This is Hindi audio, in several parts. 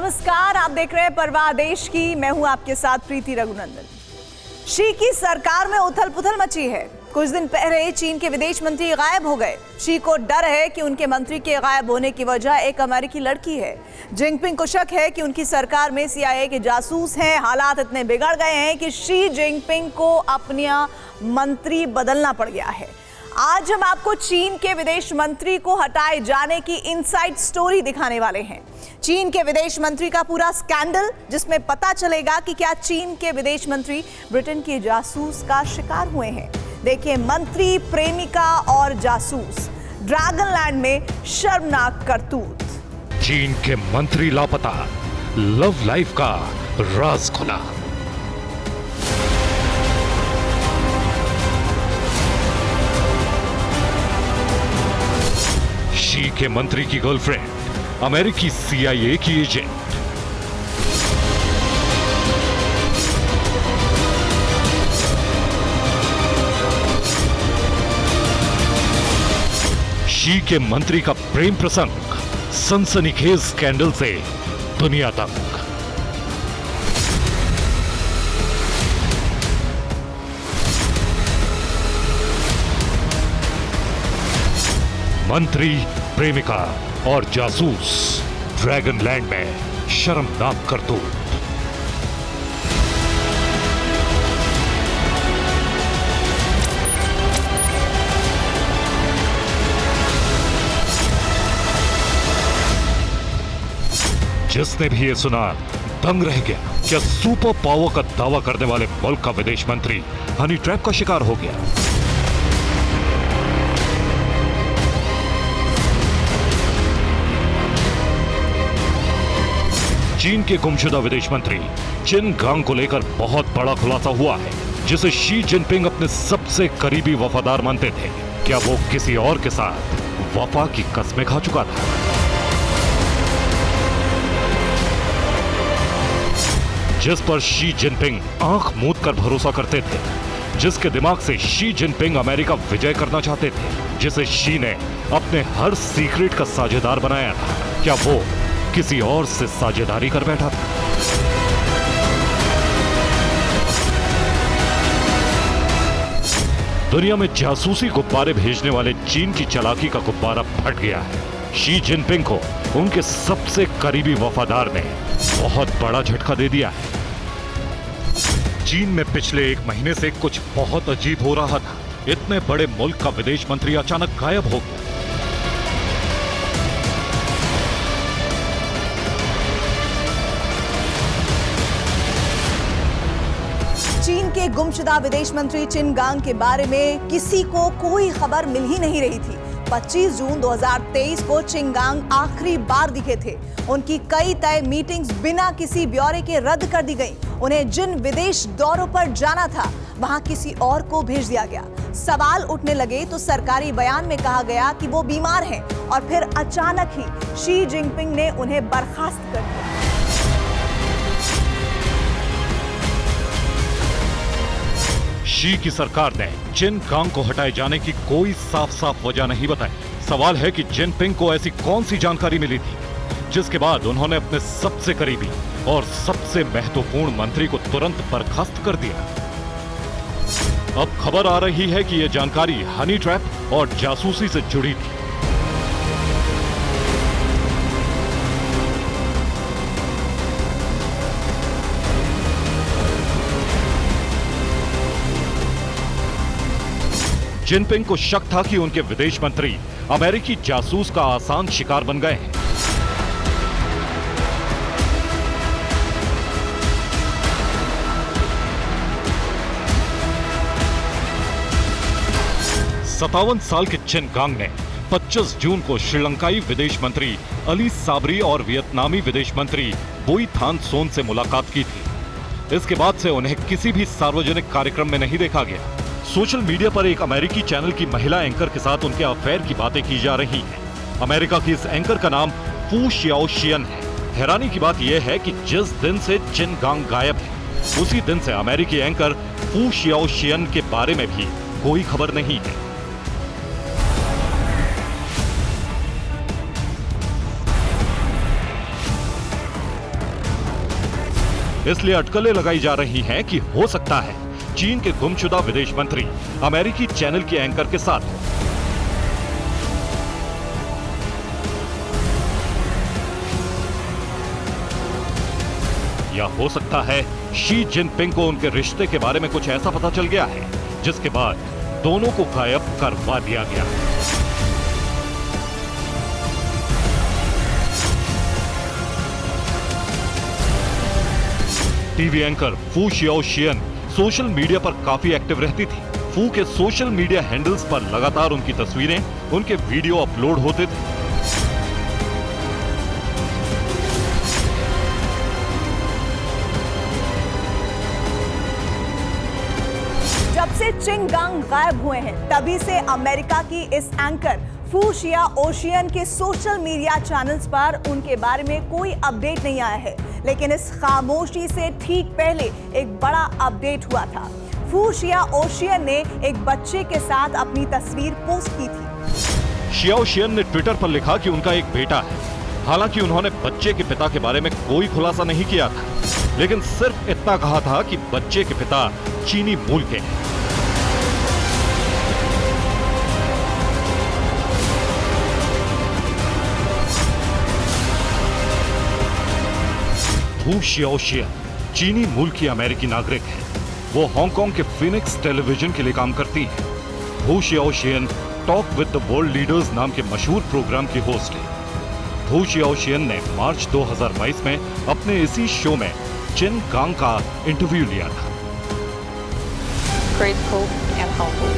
नमस्कार, आप देख रहे हैं परवाह देश की। मैं हूं आपके साथ प्रीति रघुनंदन। शी की सरकार में उथल पुथल मची है। कुछ दिन पहले चीन के विदेश मंत्री गायब हो गए। शी को डर है कि उनके मंत्री के गायब होने की वजह एक अमेरिकी लड़की है। जिनपिंग को शक है कि उनकी सरकार में CIA के जासूस हैं। हालात इतने बिगड़ गए हैं कि शी जिनपिंग को अपना मंत्री बदलना पड़ गया है। आज हम आपको चीन के विदेश मंत्री को हटाए जाने की इनसाइड स्टोरी दिखाने वाले हैं। चीन के विदेश मंत्री का पूरा स्कैंडल, जिसमें पता चलेगा कि क्या चीन के विदेश मंत्री ब्रिटेन के जासूस का शिकार हुए हैं। देखिए, मंत्री, प्रेमिका और जासूस, ड्रैगनलैंड में शर्मनाक करतूत। चीन के मंत्री लापता, लव लाइफ का राज खुला। शी के मंत्री की गर्लफ्रेंड अमेरिकी CIA की एजेंट। शी के मंत्री का प्रेम प्रसंग सनसनीखेज स्कैंडल से दुनिया तक। मंत्री, प्रेमिका और जासूस, ड्रैगनलैंड में शर्मनाक करतूत। जिसने भी ये सुना दंग रह गया। क्या सुपर पावर का दावा करने वाले मुल्क का विदेश मंत्री हनी ट्रैप का शिकार हो गया? चीन के गुमशुदा विदेश मंत्री चिन गांग को लेकर बहुत बड़ा खुलासा हुआ है, जिसे शी जिनपिंग अपने सबसे करीबी वफादार मानते थे। क्या वो किसी और के साथ वफा की कस्में खा चुका था? जिस पर शी जिनपिंग आंख मूंद कर भरोसा करते थे, जिसके दिमाग से शी जिनपिंग अमेरिका विजय करना चाहते थे, जिसे शी ने अपने हर सीक्रेट का साझेदार बनाया था, क्या वो किसी और से साझेदारी कर बैठा था? दुनिया में जासूसी गुब्बारे भेजने वाले चीन की चालाकी का गुब्बारा फट गया है। शी जिनपिंग को उनके सबसे करीबी वफादार ने बहुत बड़ा झटका दे दिया है। चीन में पिछले एक महीने से कुछ बहुत अजीब हो रहा था। इतने बड़े मुल्क का विदेश मंत्री अचानक गायब हो गया। चीन के गुमशुदा विदेश मंत्री चिन गांग के बारे में किसी को कोई खबर मिल ही नहीं रही थी। 25 जून 2023 को चिन गांग आखिरी बार दिखे थे। उनकी कई तय मीटिंग्स बिना किसी ब्यौरे के रद्द कर दी गई। उन्हें जिन विदेश दौरों पर जाना था, वहां किसी और को भेज दिया गया। सवाल उठने लगे तो सरकारी बयान में कहा गया कि वो बीमार हैं, और फिर अचानक ही शी जिनपिंग ने उन्हें बर्खास्त कर दिया। शी की सरकार ने चिन गांग को हटाए जाने की कोई साफ साफ वजह नहीं बताई। सवाल है कि जिनपिंग को ऐसी कौन सी जानकारी मिली थी, जिसके बाद उन्होंने अपने सबसे करीबी और सबसे महत्वपूर्ण मंत्री को तुरंत बर्खास्त कर दिया। अब खबर आ रही है कि यह जानकारी हनी ट्रैप और जासूसी से जुड़ी थी। जिनपिंग को शक था कि उनके विदेश मंत्री अमेरिकी जासूस का आसान शिकार बन गए हैं। सत्तावन साल के चिन गांग ने 25 जून को श्रीलंकाई विदेश मंत्री अली साबरी और वियतनामी विदेश मंत्री बुई थान सोन से मुलाकात की थी। इसके बाद से उन्हें किसी भी सार्वजनिक कार्यक्रम में नहीं देखा गया। सोशल मीडिया पर एक अमेरिकी चैनल की महिला एंकर के साथ उनके अफेयर की बातें की जा रही हैं। अमेरिका की इस एंकर का नाम फू शियाओशियन है। हैरानी की बात यह है कि जिस दिन से चिन गांग गायब है, उसी दिन से अमेरिकी एंकर फू शियाओशियन के बारे में भी कोई खबर नहीं है। इसलिए अटकलें लगाई जा रही हैं कि हो सकता है चीन के गुमशुदा विदेश मंत्री अमेरिकी चैनल की एंकर के साथ हो। या हो सकता है शी जिनपिंग को उनके रिश्ते के बारे में कुछ ऐसा पता चल गया है जिसके बाद दोनों को गायब करवा दिया गया। टीवी एंकर फू शियाओशियन सोशल मीडिया पर काफी एक्टिव रहती थी। फू के सोशल मीडिया हैंडल्स पर लगातार उनकी तस्वीरें, उनके वीडियो अपलोड होते थे। जब से चिंगगांग गायब हुए हैं तभी से अमेरिका की इस एंकर फू शियाओशियन के सोशल मीडिया चैनल्स पर उनके बारे में कोई अपडेट नहीं आया है। लेकिन इस खामोशी से ठीक पहले एक बड़ा अपडेट हुआ था। फू शियाओशियन ने एक बच्चे के साथ अपनी तस्वीर पोस्ट की थी। शियाओशियन ने ट्विटर पर लिखा कि उनका एक बेटा है। हालांकि उन्होंने बच्चे के पिता के बारे में कोई खुलासा नहीं किया था, लेकिन सिर्फ इतना कहा था कि बच्चे के पिता चीनी मूल के हैं। फू शियाओशियन चीनी मूल की अमेरिकी नागरिक है। वो हांगकांग के फिनिक्स टेलीविजन के लिए काम करती है। फू शियाओशियन talk with the world leaders नाम के मशहूर प्रोग्राम की होस्ट है। फू शियाओशियन ने मार्च 2022 में अपने इसी शो में चिनगांग का इंटरव्यू लिया था। Grateful and humble.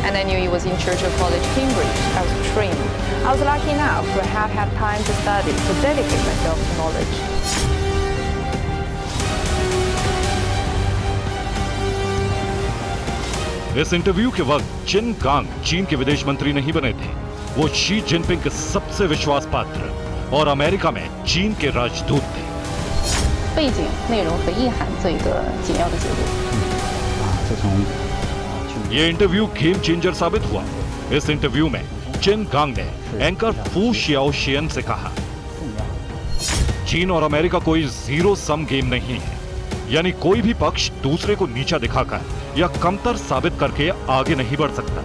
And I knew he was in Churchill College, Cambridge. I was trained. I was lucky enough to have had time to study, to dedicate myself to knowledge. इस इंटरव्यू के वक्त चिनगांग चीन के विदेश मंत्री नहीं बने थे। वो शी जिनपिंग के सबसे विश्वास पात्र और अमेरिका में चीन के राजदूत थे। 背景、内容和意涵做一个简要的解读。 ये इंटरव्यू गेम चेंजर साबित हुआ। इस इंटरव्यू में चिनगांग ने एंकर फू शियाओशियन से कहा, चीन और अमेरिका कोई जीरो सम गेम नहीं है, यानी कोई भी पक्ष दूसरे को नीचा दिखाकर या कमतर साबित करके आगे नहीं बढ़ सकता।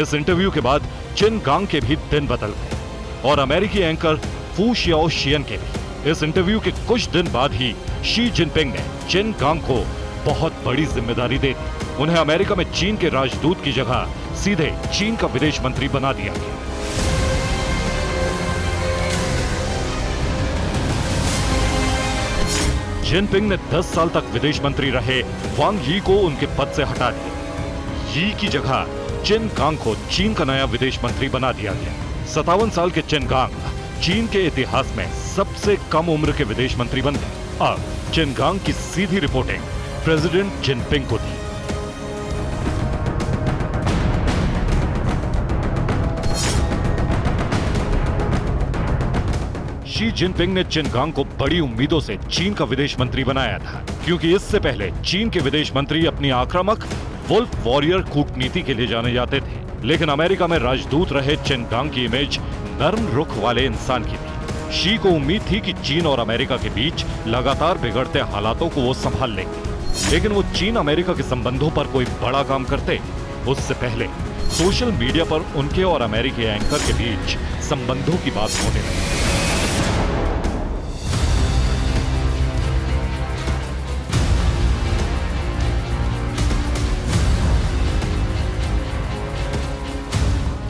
इस इंटरव्यू के बाद चिनगांग के भी दिन बदल गए और अमेरिकी एंकर फू शियाओशियन के भी। इस इंटरव्यू के कुछ दिन बाद ही शी जिनपिंग ने चिनगांग को बहुत बड़ी जिम्मेदारी दे दी। उन्हें अमेरिका में चीन के राजदूत की जगह सीधे चीन का विदेश मंत्री बना दिया गया। जिनपिंग ने 10 साल तक विदेश मंत्री रहे वांग यी को उनके पद से हटा दिया। यी की जगह चिनगांग को चीन का नया विदेश मंत्री बना दिया गया। 57 साल के चिनगांग चीन के इतिहास में सबसे कम उम्र के विदेश मंत्री बन गए। अब चिनगांग की सीधी रिपोर्टिंग प्रेसिडेंट जिनपिंग को थी। शी जिनपिंग ने चिनगांग को बड़ी उम्मीदों से चीन का विदेश मंत्री बनाया था, क्योंकि इससे पहले चीन के विदेश मंत्री अपनी आक्रामक वुल्फ वॉरियर कूटनीति के लिए जाने जाते थे। लेकिन अमेरिका में राजदूत रहे चिनगांग की इमेज नर्म रुख वाले इंसान की थी। शी को उम्मीद थी कि चीन और अमेरिका के बीच लगातार बिगड़ते हालातों को वो संभाल लेंगे। लेकिन वो चीन अमेरिका के संबंधों पर कोई बड़ा काम करते उससे पहले सोशल मीडिया पर उनके और अमेरिकी एंकर के बीच संबंधों की बात होने लगी।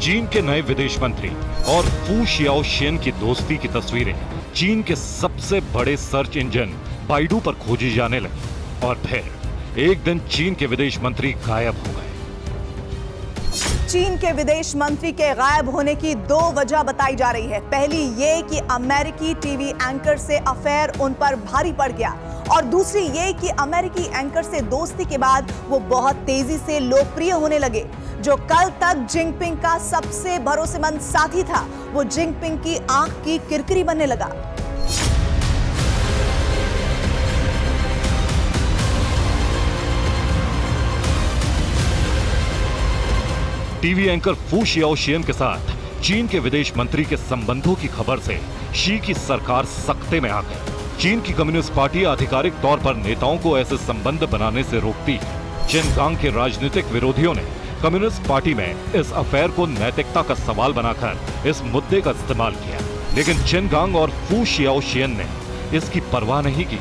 चीन के नए विदेश मंत्री और फू शियाओशियन की दोस्ती की तस्वीरें चीन के सबसे बड़े सर्च इंजन बाइडू पर खोजी जाने लगी और फिर एक दिन चीन के विदेश मंत्री गायब हो गए। चीन के विदेश मंत्री के गायब होने की दो वजह बताई जा रही है। पहली ये कि अमेरिकी टीवी एंकर से अफेयर उन पर भारी पड़ गया और दूसरी ये कि अमेरिकी एंकर से दोस्ती के बाद वो बहुत तेजी से लोकप्रिय होने लगे। जो कल तक जिनपिंग का सबसे भरोसेमंद साथी था, वो जिनपिंग की आंख की किरकिरी बनने लगा। टीवी एंकर फू शियाओशियन के साथ चीन के विदेश मंत्री के संबंधों की खबर से शी की सरकार सख्ते में आ गई। चीन की कम्युनिस्ट पार्टी आधिकारिक तौर पर नेताओं को ऐसे संबंध बनाने से रोकती है। चेनगांग के राजनीतिक विरोधियों ने कम्युनिस्ट पार्टी में इस अफेयर को नैतिकता का सवाल बनाकर इस मुद्दे का इस्तेमाल किया, लेकिन चेनगांग और फू शियाओशियन ने इसकी परवाह नहीं की।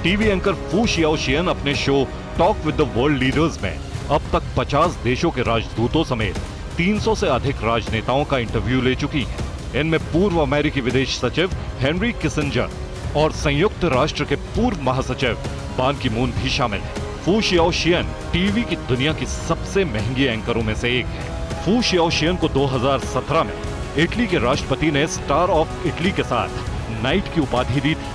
टीवी एंकर फू शियाओशियन अपने show talk with the world leaders में अब तक 50 देशों के राजदूतों समेत 300 से अधिक राजनेताओं का इंटरव्यू ले चुकी हैं। इनमें पूर्व अमेरिकी विदेश सचिव हेनरी किसिंजर और संयुक्त राष्ट्र के पूर्व महासचिव बान की मून भी शामिल हैं। फू शियाओशियन टीवी की दुनिया की सबसे महंगी एंकरों में से एक है। फू शियाओशियन को 2017 में इटली के राष्ट्रपति ने स्टार ऑफ इटली के साथ नाइट की उपाधि दी थी।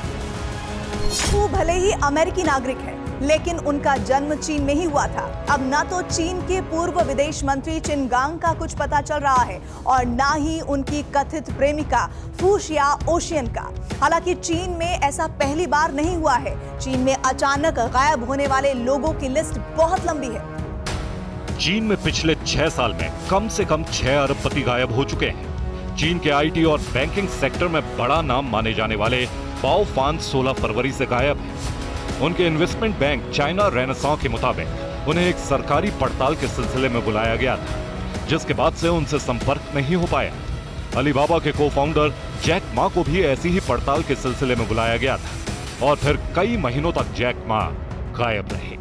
फू भले ही अमेरिकी नागरिक है, लेकिन उनका जन्म चीन में ही हुआ था। अब ना तो चीन के पूर्व विदेश मंत्री चेनगांग का कुछ पता चल रहा है और ना ही उनकी कथित प्रेमिका फू शियाओशियन का। हालांकि चीन में ऐसा पहली बार नहीं हुआ है। चीन में अचानक गायब होने वाले लोगों की लिस्ट बहुत लंबी है। चीन में पिछले 6 साल में कम से कम 6 अरबपति गायब हो चुके हैं। चीन के आईटी और बैंकिंग सेक्टर में बड़ा नाम माने जाने वाले बाओ फान 16 फरवरी से गायब हैं। उनके इन्वेस्टमेंट बैंक चाइना रेनेसां के मुताबिक उन्हें एक सरकारी पड़ताल के सिलसिले में बुलाया गया था, जिसके बाद से उनसे संपर्क नहीं हो पाया। अलीबाबा के को-फाउंडर जैक मा को भी ऐसी ही पड़ताल के सिलसिले में बुलाया गया था और फिर कई महीनों तक जैक मा गायब रहे।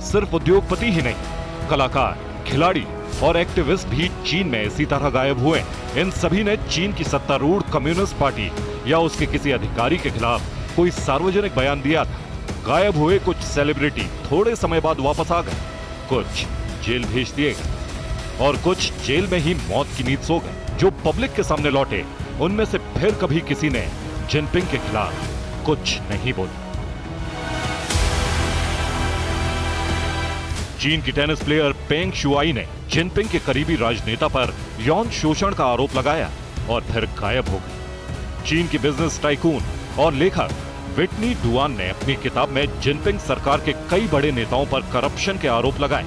सिर्फ उद्योगपति ही नहीं, कलाकार, खिलाड़ी और एक्टिविस्ट भी चीन में इसी तरह गायब हुए। इन सभी ने चीन की सत्तारूढ़ कम्युनिस्ट पार्टी या उसके किसी अधिकारी के खिलाफ कोई सार्वजनिक बयान दिया था। गायब हुए कुछ सेलिब्रिटी थोड़े समय बाद वापस आ गए, कुछ जेल भेज दिए गए और कुछ जेल में ही मौत की नींद सो गए। जो पब्लिक के सामने लौटे, उनमें से फिर कभी किसी ने जिनपिंग के खिलाफ कुछ नहीं बोला। चीन की टेनिस प्लेयर पेंग शुआई ने जिनपिंग के करीबी राजनेता पर यौन शोषण का आरोप लगाया और फिर गायब हो गई। चीन की बिजनेस टाइकून और लेखक विटनी डुआन ने अपनी किताब में जिनपिंग सरकार के कई बड़े नेताओं पर करप्शन के आरोप लगाए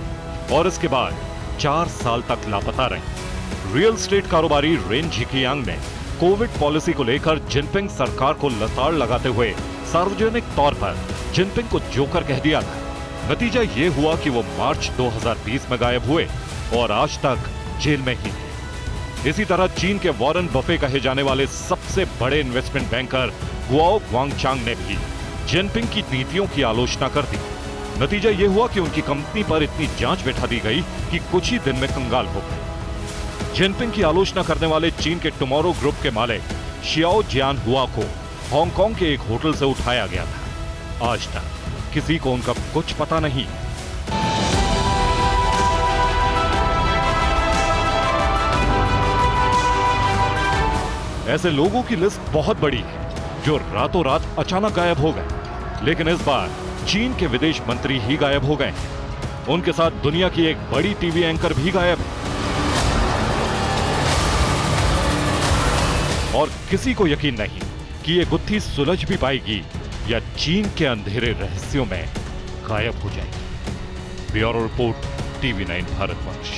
और इसके बाद 4 साल तक लापता रहे। रियल एस्टेट कारोबारी रेन झिकियांग ने कोविड पॉलिसी को लेकर जिनपिंग सरकार को लताड़ लगाते हुए सार्वजनिक तौर पर जिनपिंग को जोकर कह दिया था। नतीजा ये हुआ कि वो मार्च 2020 में गायब हुए और आज तक जेल में ही थे। इसी तरह चीन के वॉरेन बफे कहे जाने वाले सबसे बड़े इन्वेस्टमेंट बैंकर गुआओ ग्वांगचांग ने भी जिनपिंग की नीतियों की आलोचना कर दी। नतीजा ये हुआ कि उनकी कंपनी पर इतनी जांच बैठा दी गई कि कुछ ही दिन में कंगाल हो गए। जिनपिंग की आलोचना करने वाले चीन के टुमारो ग्रुप के मालिक शियाओ जियान हुआ को हांगकांग के एक होटल से उठाया गया था। आज तक किसी को उनका कुछ पता नहीं। ऐसे लोगों की लिस्ट बहुत बड़ी है जो रातों रात अचानक गायब हो गए, लेकिन इस बार चीन के विदेश मंत्री ही गायब हो गए हैं। उनके साथ दुनिया की एक बड़ी टीवी एंकर भी गायब है और किसी को यकीन नहीं कि ये गुत्थी सुलझ भी पाएगी या चीन के अंधेरे रहस्यों में गायब हो जाएगी। Bureau report, TV9 Bharatvarsh.